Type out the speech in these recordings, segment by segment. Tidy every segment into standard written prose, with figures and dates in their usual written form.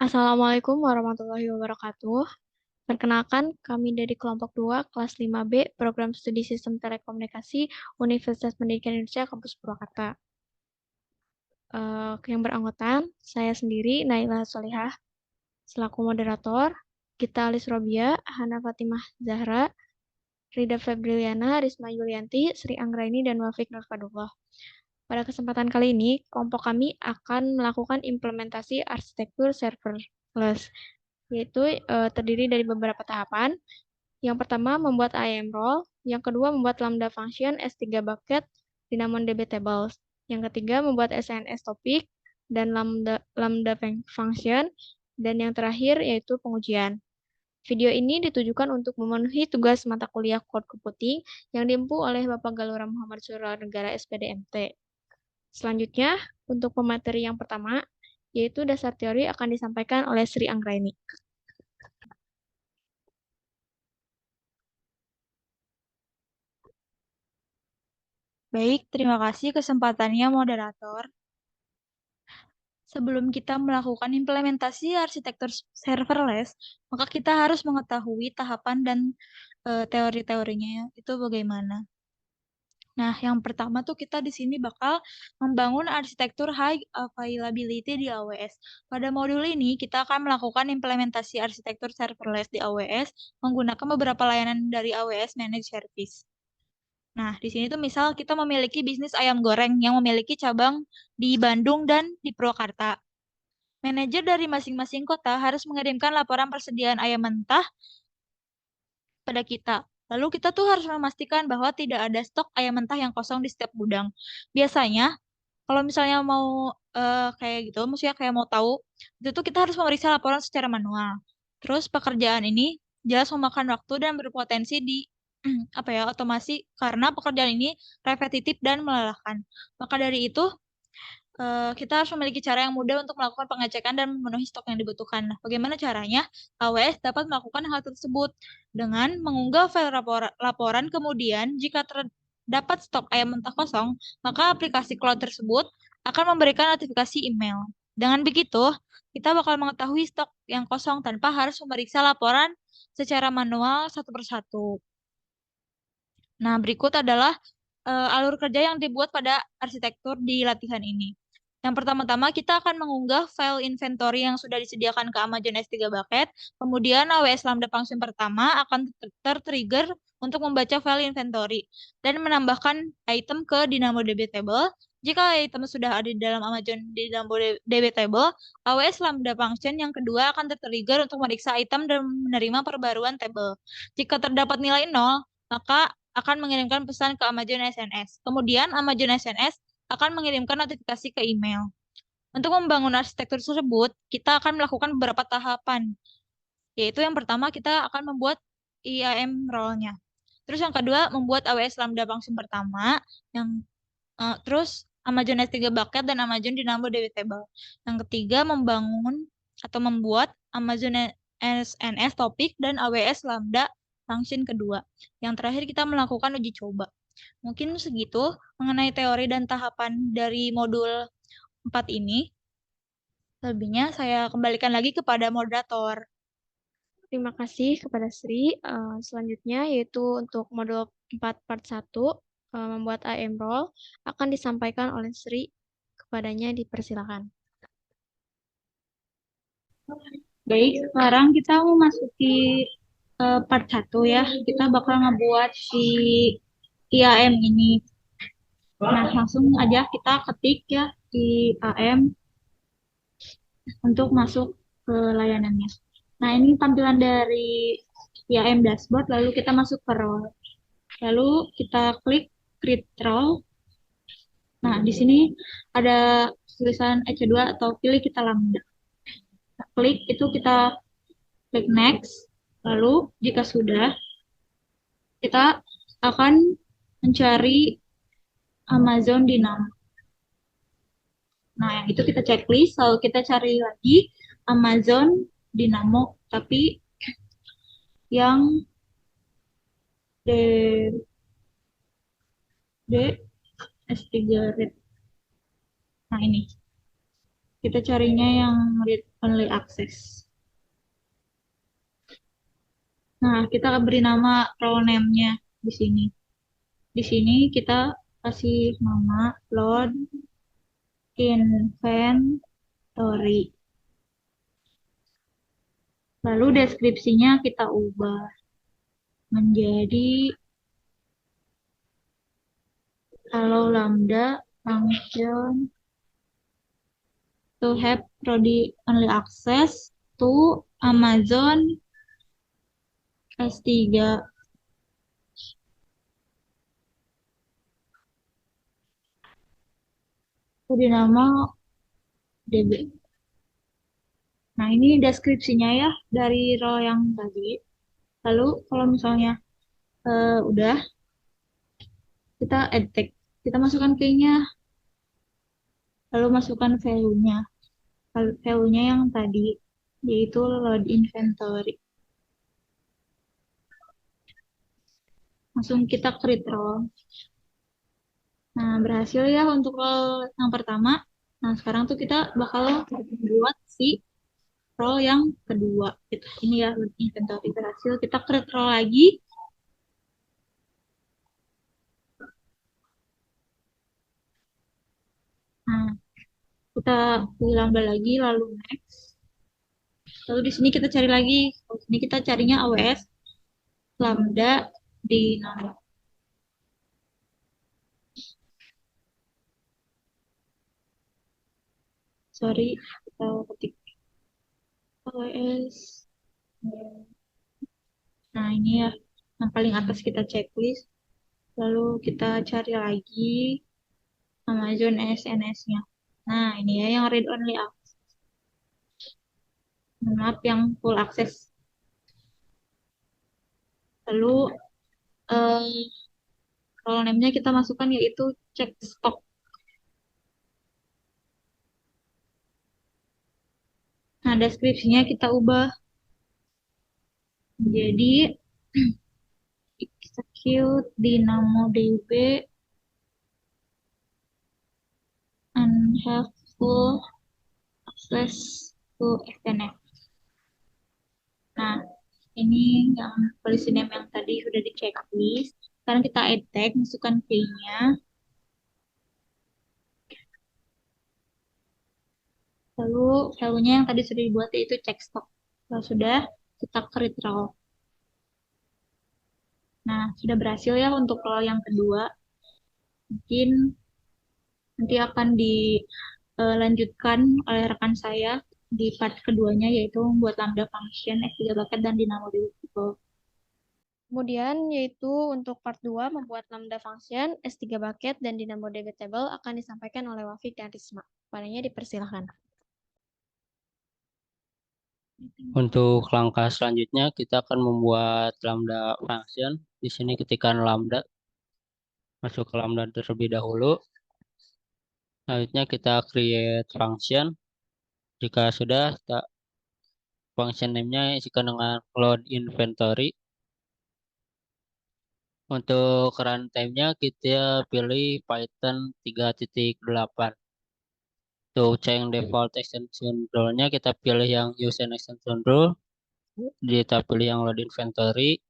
Assalamualaikum warahmatullahi wabarakatuh. Perkenalkan, kami dari kelompok 2, kelas 5B, Program Studi Sistem Telekomunikasi, Universitas Pendidikan Indonesia, Kampus Purwakarta. Yang beranggotaan, saya sendiri, Naila Solihah, selaku moderator, Gita Alis Robia, Hana Fatimah Zahra, Rida Febriliana, Risma Yulianti, Sri Anggraini, dan Wafik Nurfadullah. Pada kesempatan kali ini, kelompok kami akan melakukan implementasi arsitektur serverless, yaitu terdiri dari beberapa tahapan. Yang pertama, membuat IAM role. Yang kedua, membuat Lambda function S3 bucket Dinamon DB tables. Yang ketiga, membuat SNS topic dan Lambda function. Dan yang terakhir, yaitu pengujian. Video ini ditujukan untuk memenuhi tugas mata kuliah Code Computing yang diempu oleh Bapak Galura Muhammad Suranegara SPD MT. Selanjutnya, untuk pemateri yang pertama, yaitu dasar teori akan disampaikan oleh Sri Anggraini. Baik, terima kasih kesempatannya moderator. Sebelum kita melakukan implementasi arsitektur serverless, maka kita harus mengetahui tahapan dan teori-teorinya itu bagaimana. Nah, yang pertama tuh kita di sini bakal membangun arsitektur high availability di AWS. Pada modul ini kita akan melakukan implementasi arsitektur serverless di AWS menggunakan beberapa layanan dari AWS Managed Service. Nah, di sini tuh misal kita memiliki bisnis ayam goreng yang memiliki cabang di Bandung dan di Purwakarta. Manajer dari masing-masing kota harus mengirimkan laporan persediaan ayam mentah pada kita. Lalu kita tuh harus memastikan bahwa tidak ada stok ayam mentah yang kosong di setiap gudang. Biasanya, kalau misalnya mau kayak gitu, maksudnya kayak mau tahu, itu tuh kita harus memeriksa laporan secara manual. Terus pekerjaan ini jelas memakan waktu dan berpotensi di apa ya otomasi karena pekerjaan ini repetitif dan melelahkan. Maka dari itu kita harus memiliki cara yang mudah untuk melakukan pengecekan dan memenuhi stok yang dibutuhkan. Nah, bagaimana caranya? AWS dapat melakukan hal tersebut dengan mengunggah file laporan, kemudian jika terdapat stok ayam mentah kosong, maka aplikasi cloud tersebut akan memberikan notifikasi email. Dengan begitu, kita bakal mengetahui stok yang kosong tanpa harus memeriksa laporan secara manual satu persatu. Nah, berikut adalah alur kerja yang dibuat pada arsitektur di latihan ini. Yang pertama-tama kita akan mengunggah file inventory yang sudah disediakan ke Amazon S3 Bucket. Kemudian AWS Lambda Function pertama akan tertrigger untuk membaca file inventory dan menambahkan item ke DynamoDB table. Jika item sudah ada di dalam Amazon DynamoDB table, AWS Lambda Function yang kedua akan tertrigger untuk meriksa item dan menerima perbaruan table. Jika terdapat nilai 0, maka akan mengirimkan pesan ke Amazon SNS. Kemudian Amazon SNS akan mengirimkan notifikasi ke email. Untuk membangun arsitektur tersebut, kita akan melakukan beberapa tahapan. Yaitu yang pertama kita akan membuat IAM role-nya. Terus yang kedua membuat AWS Lambda Function pertama, yang terus Amazon S3 Bucket dan Amazon DynamoDB Table. Yang ketiga membangun atau membuat Amazon SNS Topic dan AWS Lambda Function kedua. Yang terakhir kita melakukan uji coba. Mungkin segitu mengenai teori dan tahapan dari modul 4 ini. Lebihnya saya kembalikan lagi kepada moderator. Terima kasih kepada Sri. Selanjutnya yaitu untuk modul 4 part 1, membuat IAM role, akan disampaikan oleh Sri. Kepadanya dipersilakan. Baik, sekarang kita memasuki part 1 ya. Kita bakal ngebuat si IAM ini. Nah, langsung aja kita ketik ya di IAM untuk masuk ke layanannya. Nah, ini tampilan dari IAM dashboard, lalu kita masuk ke role. Lalu kita klik create role. Nah, di sini ada tulisan EC2 atau pilih kita lambda. Kita klik itu kita klik next. Lalu jika sudah, kita akan mencari Amazon Dynamo. Nah, yang itu kita checklist, lalu kita cari lagi Amazon Dynamo, tapi yang D, D S3 Red. Nah, ini. Kita carinya yang read only access. Nah, kita beri nama role name-nya di sini. Di sini kita kasih nama load inventory. Lalu deskripsinya kita ubah menjadi allow lambda function to have read only access to Amazon S3. Beri nama DB. Nah, ini deskripsinya ya dari role yang tadi. Lalu kalau misalnya udah, kita add tag. Kita masukkan key-nya, lalu masukkan value-nya. Value-nya yang tadi, yaitu load inventory. Langsung kita create role. Nah, berhasil ya untuk role yang pertama. Nah, sekarang tuh kita bakal buat si role yang kedua. Ini ya, load inventory berhasil. Kita create role lagi. Nah, kita pilih lambda lagi, lalu next. Lalu di sini kita cari lagi. Di sini kita carinya AWS lambda di nama. Sorry, kita ketik AWS. Nah, ini ya yang paling atas kita checklist. Lalu kita cari lagi Amazon SNS-nya. Nah, ini ya yang read only access. Maaf, yang full access. Lalu role name-nya kita masukkan yaitu check stock. Nah, deskripsinya kita ubah menjadi execute DynamoDB and have full access to SNS. Nah, ini yang policy name yang tadi sudah di checklist. Sekarang kita add tag, masukkan key-nya. Lalu value-nya yang tadi sudah dibuat yaitu check stock. Kalau sudah, kita create role. Nah, sudah berhasil ya untuk role yang kedua. Mungkin nanti akan dilanjutkan oleh rekan saya di part keduanya yaitu membuat lambda function, S3 bucket, dan DynamoDB. Kemudian yaitu untuk part 2 membuat lambda function, S3 bucket, dan DynamoDB table akan disampaikan oleh Wafik dan Risma. Padanya dipersilahkan. Untuk langkah selanjutnya kita akan membuat lambda function. Di sini ketikkan lambda, masuk ke lambda terlebih dahulu. Selanjutnya kita create function. Jika sudah, kita function name-nya isikan dengan load inventory. Untuk runtime-nya kita pilih Python 3.8. Untuk change default extension rule-nya kita pilih yang use an extension rule. Kita pilih yang load inventory.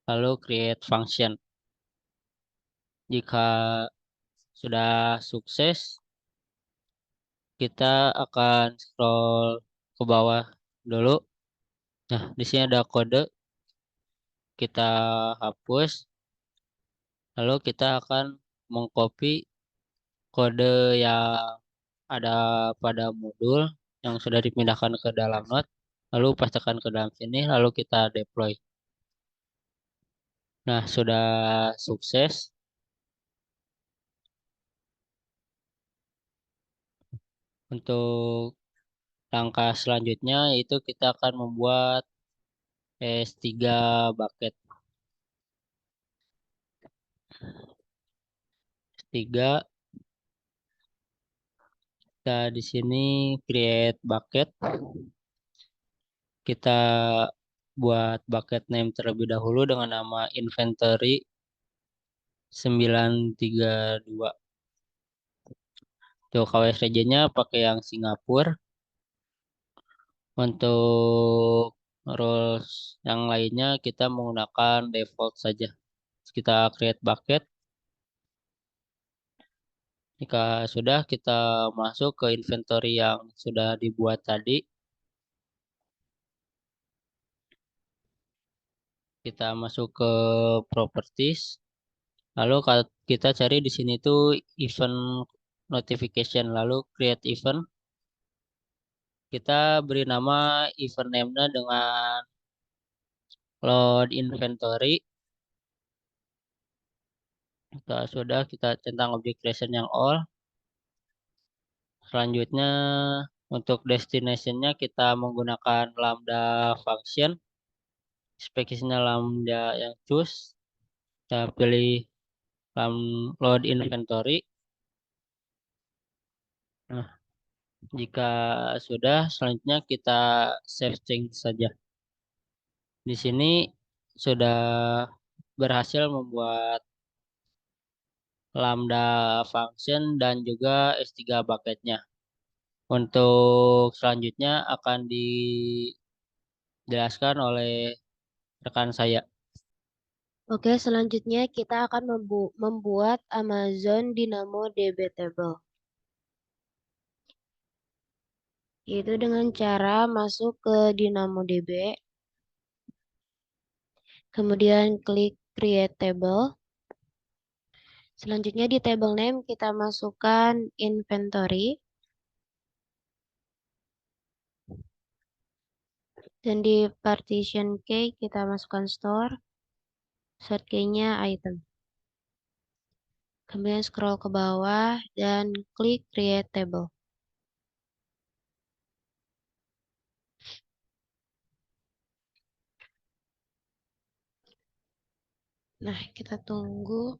Lalu create function. Jika sudah sukses, kita akan scroll ke bawah dulu. Nah, di sini ada kode, kita hapus. Lalu kita akan mengcopy kode yang ada pada modul yang sudah dipindahkan ke dalam node. Lalu pastikan ke dalam sini, lalu kita deploy. Nah, sudah sukses. Untuk langkah selanjutnya yaitu kita akan membuat S3 bucket. S3 kita di sini create bucket. Kita buat bucket name terlebih dahulu dengan nama inventory 932. Untuk KWS region-nya pakai yang Singapura. Untuk rules yang lainnya kita menggunakan default saja. Kita create bucket. Jika sudah, kita masuk ke inventory yang sudah dibuat tadi. Kita masuk ke properties. Lalu kita cari di sini tuh event notification. Lalu create event. Kita beri nama event name-nya dengan load inventory. Kita sudah kita centang object creation yang all. Selanjutnya untuk destination-nya kita menggunakan lambda function. Spesiesnya lambda yang choose. Kita pilih load inventory. Nah, jika sudah, selanjutnya kita save change saja. Di sini sudah berhasil membuat lambda function dan juga S3 bucketnya. Untuk selanjutnya akan dijelaskan oleh rekan saya. Oke, selanjutnya kita akan membuat Amazon Dynamo DB Table. Yaitu dengan cara masuk ke DynamoDB, kemudian klik Create Table. Selanjutnya di table name kita masukkan inventory. Dan di partition key kita masukkan store. Sort key-nya item. Kemudian scroll ke bawah dan klik Create Table. Nah, kita tunggu.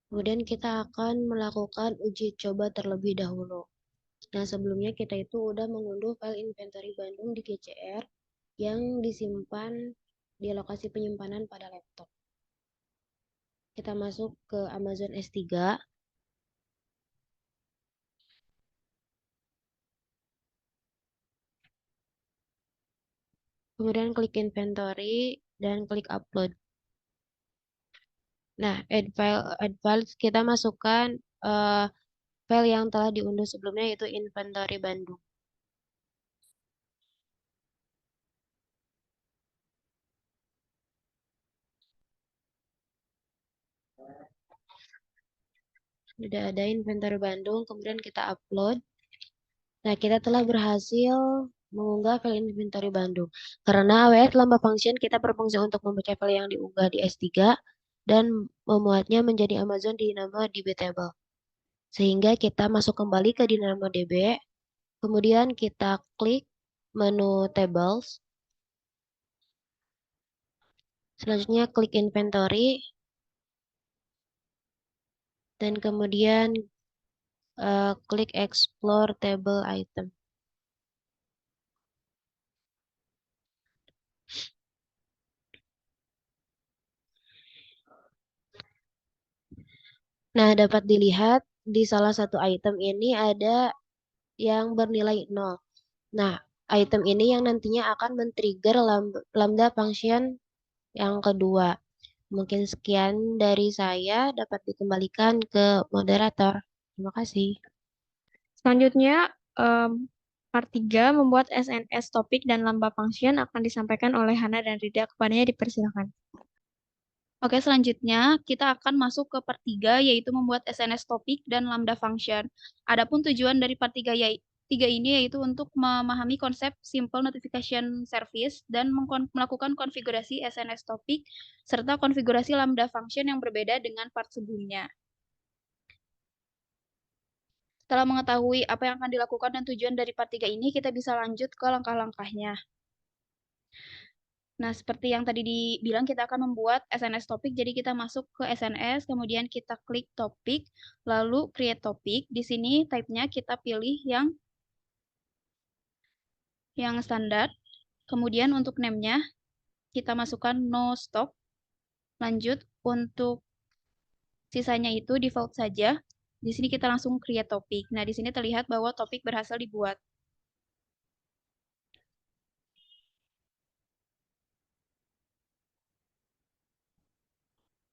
Kemudian kita akan melakukan uji coba terlebih dahulu. Nah, sebelumnya kita itu udah mengunduh file inventory Bandung di GCR yang disimpan di lokasi penyimpanan pada laptop. Kita masuk ke Amazon S3. Kemudian klik inventory dan klik upload. Nah, add files kita masukkan file yang telah diunduh sebelumnya yaitu inventory Bandung. Sudah ada inventory Bandung, kemudian kita upload. Nah, kita telah berhasil mengunggah file inventory Bandung. Karena AWS lambda function kita berfungsi untuk membaca file yang diunggah di S3 dan memuatnya menjadi Amazon Dynamo DB Table. Sehingga kita masuk kembali ke DynamoDB, kemudian kita klik menu Tables. Selanjutnya klik Inventory, dan kemudian klik Explore Table Item. Nah, dapat dilihat di salah satu item ini ada yang bernilai 0. Nah, item ini yang nantinya akan men-trigger lambda function yang kedua. Mungkin sekian dari saya, dapat dikembalikan ke moderator. Terima kasih. Selanjutnya, part 3 membuat SNS topik dan lambda function akan disampaikan oleh Hana dan Rida. Kepadanya dipersilakan. Oke, selanjutnya kita akan masuk ke part 3, yaitu membuat SNS topik dan lambda function. Adapun tujuan dari part 3 ini yaitu untuk memahami konsep simple notification service dan melakukan konfigurasi SNS topik serta konfigurasi lambda function yang berbeda dengan part sebelumnya. Setelah mengetahui apa yang akan dilakukan dan tujuan dari part 3 ini, kita bisa lanjut ke langkah-langkahnya. Nah, seperti yang tadi dibilang, kita akan membuat SNS topik. Jadi kita masuk ke SNS, kemudian kita klik topik, lalu create topik. Di sini type-nya kita pilih yang standar. Kemudian untuk name-nya, kita masukkan no stock. Lanjut Untuk sisanya itu default saja. Di sini kita langsung create topik. Nah, di sini terlihat bahwa topik berhasil dibuat.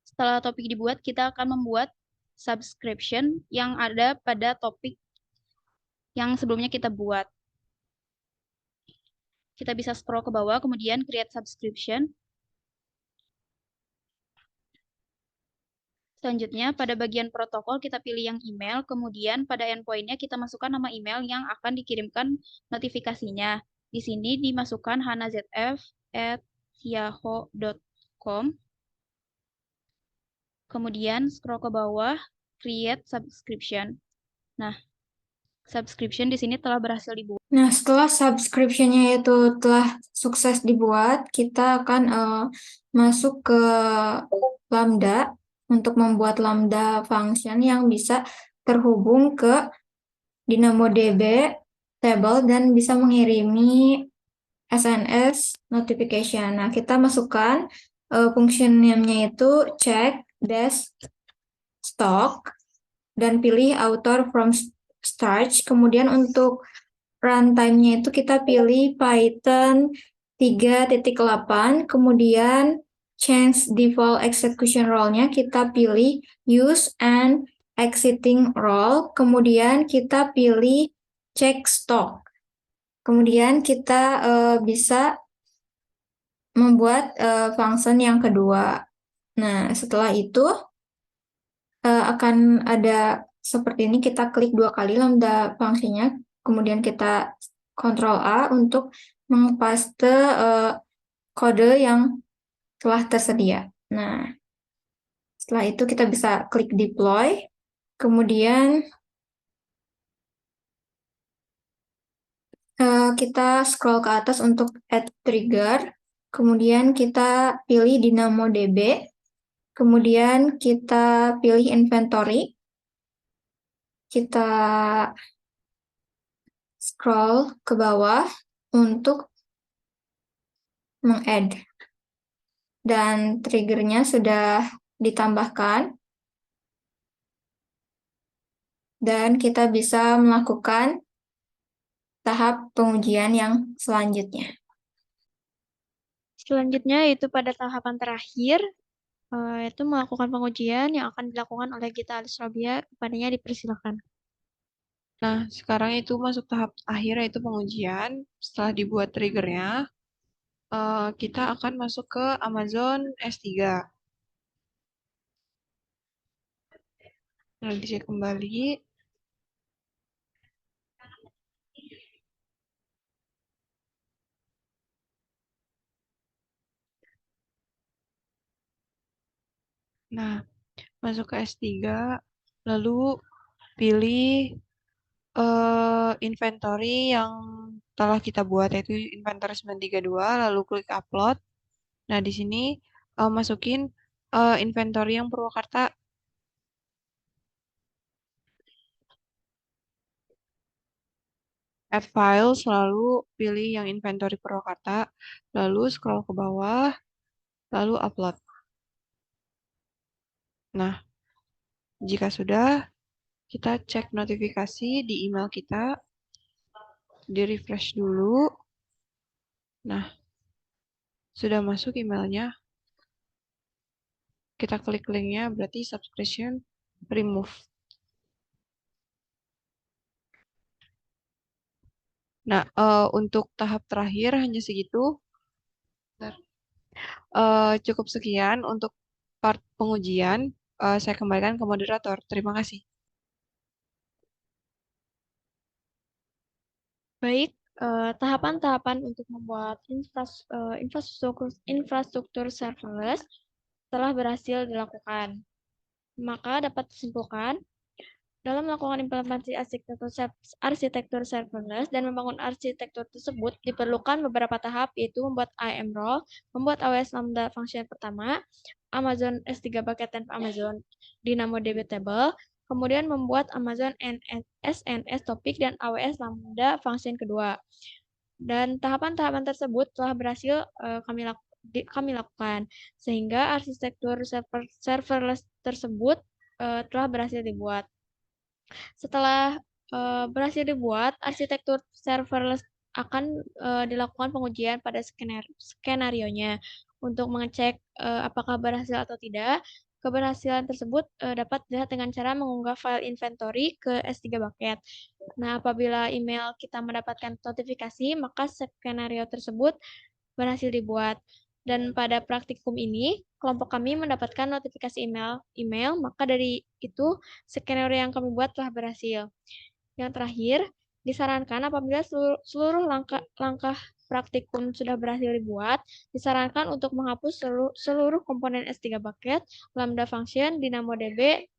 Setelah topik dibuat, kita akan membuat subscription yang ada pada topik yang sebelumnya kita buat. Kita bisa scroll ke bawah, kemudian create subscription. Selanjutnya, pada bagian protokol kita pilih yang email, kemudian pada endpoint-nya kita masukkan nama email yang akan dikirimkan notifikasinya. Di sini dimasukkan hanazf@yahoo.com. Kemudian scroll ke bawah, create subscription. Nah, subscription di sini telah berhasil dibuat. Nah, setelah subscription-nya itu telah sukses dibuat, kita akan masuk ke Lambda untuk membuat Lambda function yang bisa terhubung ke DynamoDB table dan bisa mengirimi SNS notification. Nah, kita masukkan function name-nya itu check dash stock dan pilih author from start. Kemudian untuk runtime-nya itu kita pilih Python 3.8, kemudian change default execution role-nya kita pilih use and exiting role, kemudian kita pilih check stock. Kemudian kita bisa membuat function yang kedua. Nah, setelah itu akan ada seperti ini, kita klik 2 kali Lambda fungsinya, kemudian kita Ctrl A untuk mengpaste kode yang telah tersedia. Nah, setelah itu kita bisa klik deploy, kemudian kita scroll ke atas untuk add trigger, kemudian kita pilih DynamoDB, kemudian kita pilih inventory, kita scroll ke bawah untuk meng-add. Dan triggernya sudah ditambahkan. Dan kita bisa melakukan tahap pengujian yang selanjutnya. Selanjutnya yaitu pada tahapan terakhir, yaitu melakukan pengujian yang akan dilakukan oleh Gita Alis Robia. Kepadanya dipersilakan. Nah, sekarang itu masuk tahap akhir yaitu pengujian. Setelah dibuat triggernya, kita akan masuk ke Amazon S3. Nah, dicek kembali. Nah, masuk ke S3, lalu pilih inventory yang telah kita buat, yaitu inventory 932, lalu klik upload. Nah, di sini masukin inventory yang Purwakarta. Add files, lalu pilih yang inventory Purwakarta, lalu scroll ke bawah, lalu upload. Nah, jika sudah, kita cek notifikasi di email kita, di-refresh dulu. Nah, sudah masuk emailnya. Kita klik linknya, berarti subscription remove. Nah, untuk tahap terakhir hanya segitu. Cukup sekian untuk part pengujian. Saya kembalikan ke moderator. Terima kasih. Baik, tahapan-tahapan untuk membuat infrastruktur serverless telah berhasil dilakukan. Maka dapat disimpulkan, dalam melakukan implementasi arsitektur serverless dan membangun arsitektur tersebut diperlukan beberapa tahap, yaitu membuat IAM role, membuat AWS Lambda function pertama, Amazon S3 bucket tanpa Amazon DynamoDB table, kemudian membuat Amazon SNS topic dan AWS Lambda function kedua. Dan tahapan-tahapan tersebut telah berhasil kami lakukan, sehingga arsitektur serverless tersebut telah berhasil dibuat. Setelah berhasil dibuat, arsitektur serverless akan dilakukan pengujian pada skenario-nya untuk mengecek apakah berhasil atau tidak. Keberhasilan tersebut dapat dilihat dengan cara mengunggah file inventory ke S3 bucket. Nah, apabila email kita mendapatkan notifikasi, maka skenario tersebut berhasil dibuat. Dan pada praktikum ini, kelompok kami mendapatkan notifikasi email, maka dari itu skenario yang kami buat telah berhasil. Yang terakhir, disarankan apabila seluruh langkah praktikum sudah berhasil dibuat, disarankan untuk menghapus seluruh komponen S3 bucket, Lambda function, DynamoDB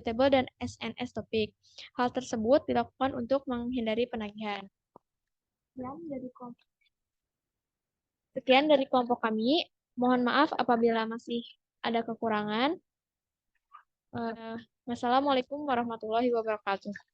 table, dan SNS topic. Hal tersebut dilakukan untuk menghindari penagihan. Sekian dari kelompok kami. Mohon maaf apabila masih ada kekurangan. Wassalamualaikum warahmatullahi wabarakatuh.